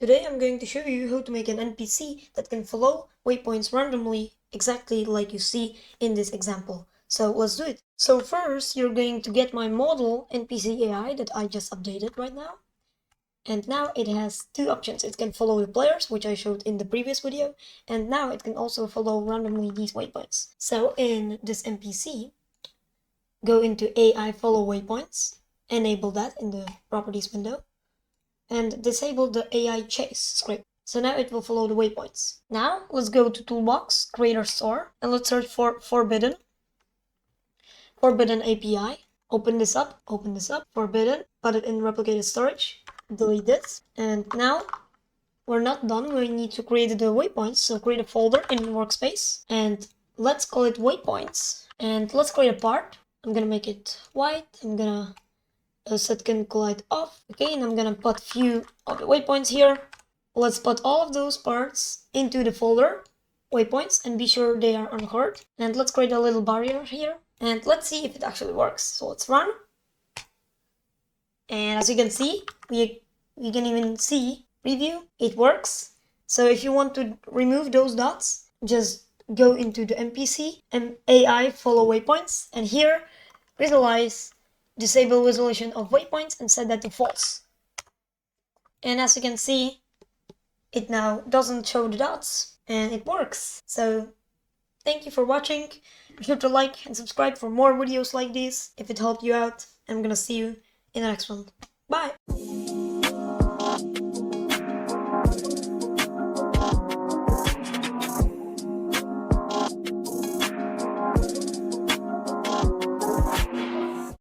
Today I'm going to show you how to make an NPC that can follow waypoints randomly, exactly like you see in this example. So let's do it. So first you're going to get my model NPC AI that I just updated right now. And now it has two options. It can follow the players, which I showed in the previous video, and now it can also follow randomly these waypoints. So in this NPC, go into AI follow waypoints, enable that in the properties window, and disable the AI chase script. So now it will follow the waypoints. Now let's go to Toolbox, Creator Store, and let's search for Forbidden API. Open this up, Forbidden, put it in replicated storage, delete this, and now we're not done. We need to create the waypoints, so create a folder in workspace, and let's call it waypoints, and let's create a part. I'm gonna make it white, I'm gonna set can collide off. Okay, and I'm gonna put few of the waypoints here. Let's put all of those parts into the folder waypoints and be sure they are unhurt. And let's create a little barrier here. And let's see if it actually works. So let's run. And as you can see, we can even see preview. It works. So if you want to remove those dots, just go into the NPC and AI follow waypoints. And here, visualize disable visualization of waypoints and set that to false. And as you can see, it now doesn't show the dots and it works. So thank you for watching. Be sure to like and subscribe for more videos like this if it helped you out. I'm gonna see you in the next one. Bye!